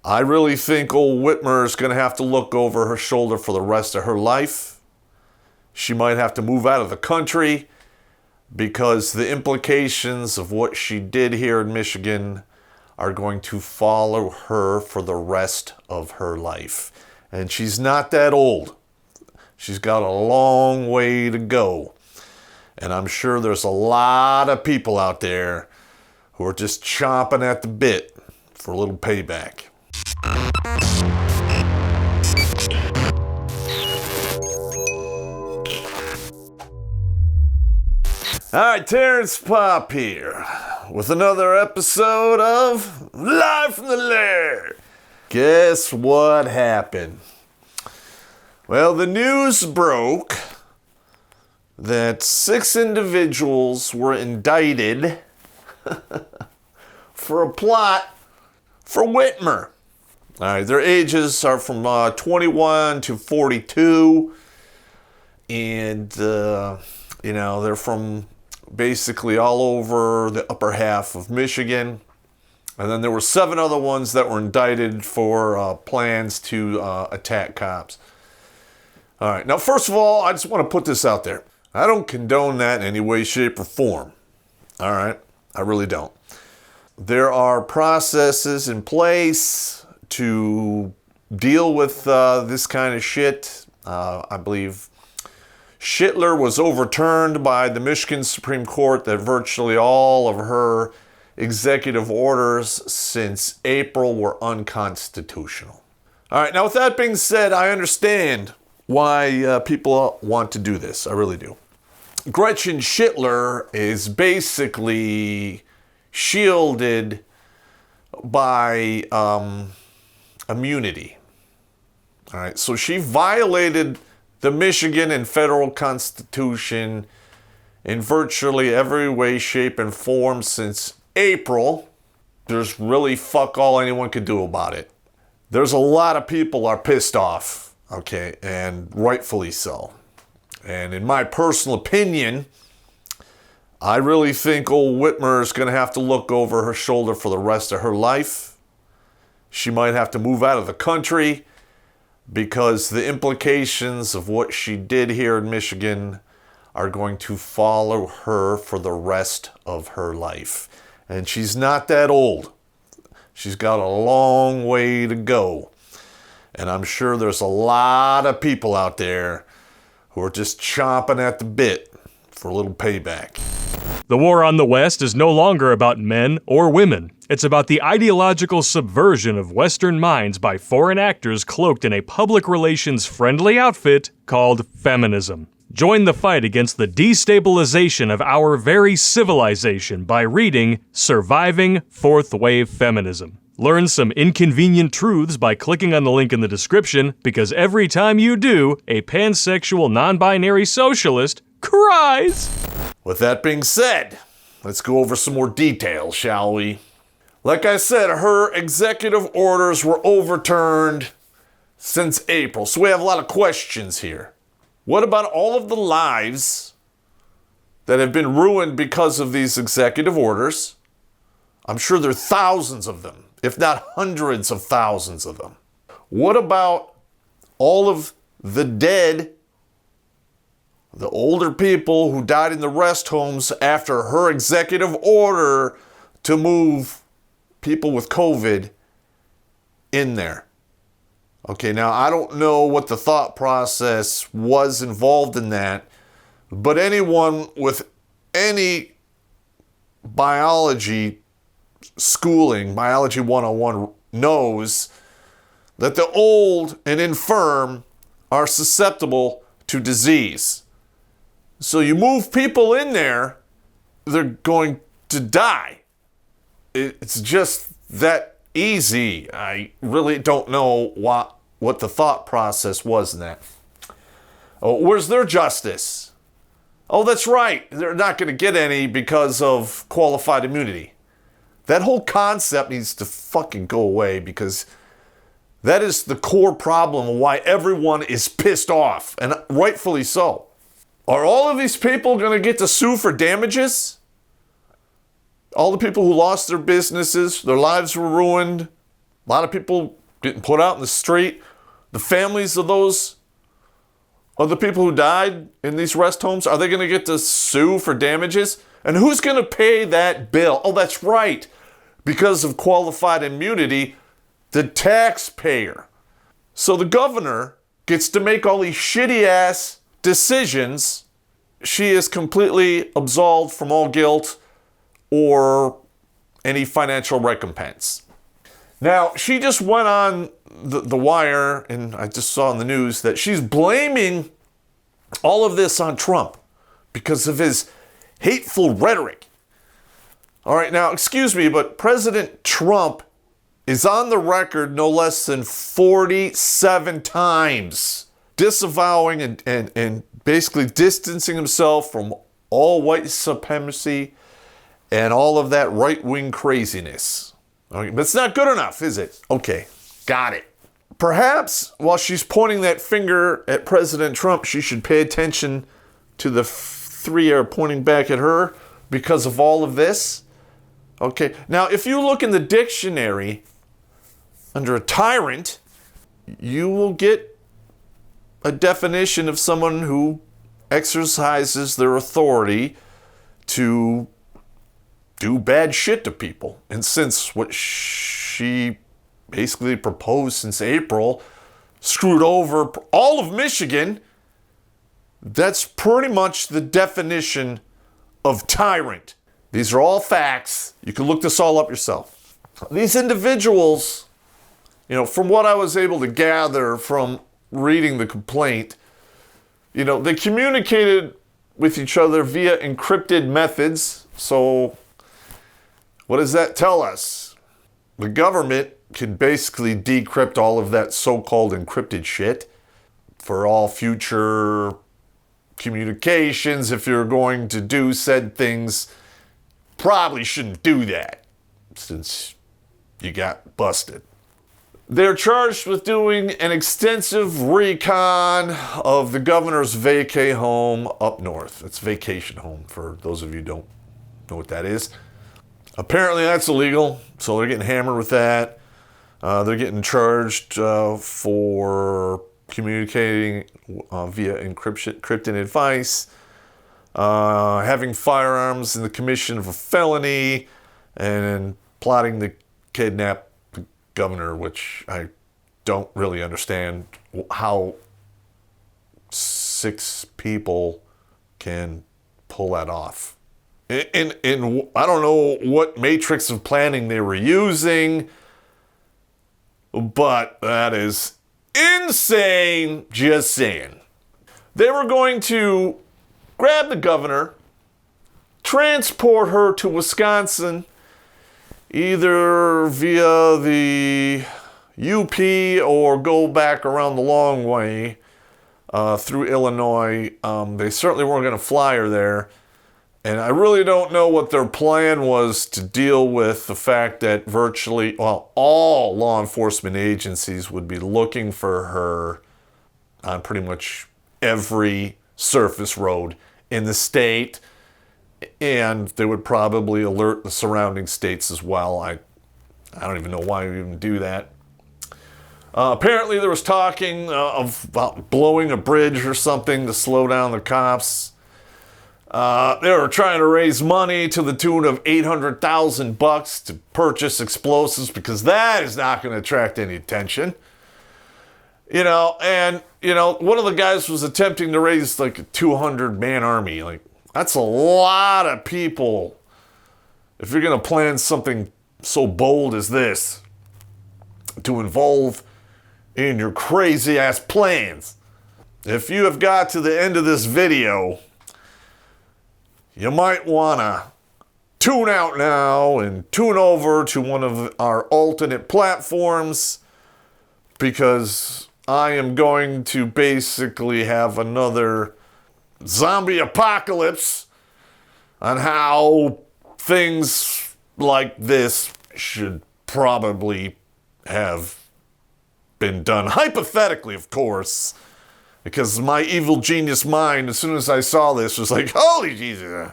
I really think old Whitmer is going to have to look over her shoulder for the rest of her life. She might have to move out of the country because the implications of what she did here in Michigan are going to follow her for the rest of her life. And she's not that old. She's got a long way to go. And I'm sure there's a lot of people out there who are just chomping at the bit for a little payback. All right, Terrence Popp here with another episode of Live from the Lair. Guess what happened? Well, the news broke that 6 individuals were indicted for a plot for Whitmer. All right, their ages are from 21 to 42, and they're from basically all over the upper half of Michigan. And then there were 7 other ones that were indicted for plans to attack cops. All right, now first of all, I just want to put this out there. I don't condone that in any way, shape, or form. All right, I really don't. There are processes in place to deal with this kind of shit. I believe Schittler was overturned by the Michigan Supreme Court that virtually all of her executive orders since April were unconstitutional. All right, now with that being said, I understand why people want to do this. I really do. Gretchen Schittler is basically shielded by immunity. All right, so she violated the Michigan and federal constitution in virtually every way, shape, and form since April. There's really fuck all anyone could do about it. There's a lot of people are pissed off, okay, and rightfully so. And in my personal opinion, I really think old Whitmer is going to have to look over her shoulder for the rest of her life. She might have to move out of the country because the implications of what she did here in Michigan are going to follow her for the rest of her life. And she's not that old. She's got a long way to go. And I'm sure there's a lot of people out there who are just chomping at the bit for a little payback. The war on the West is no longer about men or women. It's about the ideological subversion of Western minds by foreign actors cloaked in a public relations-friendly outfit called feminism. Join the fight against the destabilization of our very civilization by reading Surviving Fourth Wave Feminism. Learn some inconvenient truths by clicking on the link in the description, because every time you do, a pansexual non-binary socialist cries. With that being said, let's go over some more details, shall we? Like I said, her executive orders were overturned since April, so we have a lot of questions here. What about all of the lives that have been ruined because of these executive orders? I'm sure there are thousands of them, if not hundreds of thousands of them. What about all of the dead, the older people who died in the rest homes after her executive order to move people with COVID in there? Okay, now I don't know what the thought process was involved in that, but anyone with any biology schooling, Biology 101, knows that the old and infirm are susceptible to disease. So you move people in there, they're going to die. It's just that easy. I really don't know what the thought process was in that. Oh, where's their justice? Oh, that's right. They're not going to get any because of qualified immunity. That whole concept needs to fucking go away, because that is the core problem of why everyone is pissed off, and rightfully so. Are all of these people going to get to sue for damages? All the people who lost their businesses, their lives were ruined, A lot of people getting put out in the street. The families of those other people who died in these rest homes, are they going to get to sue for damages? And who's going to pay that bill? Oh, that's right. Because of qualified immunity, the taxpayer. So the governor gets to make all these shitty-ass decisions. She is completely absolved from all guilt or any financial recompense. Now, she just went on the wire, and I just saw in the news that she's blaming all of this on Trump because of his hateful rhetoric. All right, now, excuse me, but President Trump is on the record no less than 47 times disavowing and basically distancing himself from all white supremacy and all of that right-wing craziness. Okay, but it's not good enough, is it? Okay, got it. Perhaps while she's pointing that finger at President Trump, she should pay attention to the three are pointing back at her because of all of this. Okay, now if you look in the dictionary under a tyrant, you will get a definition of someone who exercises their authority to do bad shit to people. And since what she basically proposed since April screwed over all of Michigan, that's pretty much the definition of tyrant. These are all facts. You can look this all up yourself. These individuals, from what I was able to gather from reading the complaint, they communicated with each other via encrypted methods. So what does that tell us? The government can basically decrypt all of that so-called encrypted shit for all future communications. If you're going to do said things, probably shouldn't do that since you got busted. They're charged with doing an extensive recon of the governor's vacay home up north. It's vacation home for those of you who don't know what that is. Apparently that's illegal, so they're getting hammered with that. They're getting charged for communicating via encrypted advice, having firearms in the commission of a felony, and plotting to kidnap the governor, which I don't really understand how 6 people can pull that off. And I don't know what matrix of planning they were using, but that is insane, just saying. They were going to grab the governor, transport her to Wisconsin, either via the UP or go back around the long way through Illinois. They certainly weren't going to fly her there. And I really don't know what their plan was to deal with the fact that virtually, all law enforcement agencies would be looking for her on pretty much every surface road in the state. And they would probably alert the surrounding states as well. I don't even know why we even do that. Apparently there was talking about blowing a bridge or something to slow down the cops. They were trying to raise money to the tune of $800,000 to purchase explosives because that is not going to attract any attention. One of the guys was attempting to raise like a 200-man army. Like, that's a lot of people if you're going to plan something so bold as this to involve in your crazy-ass plans. If you have got to the end of this video, you might want to tune out now and tune over to one of our alternate platforms because I am going to basically have another zombie apocalypse on how things like this should probably have been done. Hypothetically, of course. Because my evil genius mind, as soon as I saw this, was like, holy Jesus.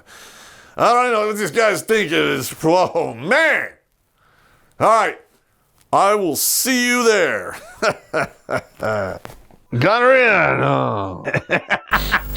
I don't know what these guys think it is. Whoa, man. All right. I will see you there. Got her in.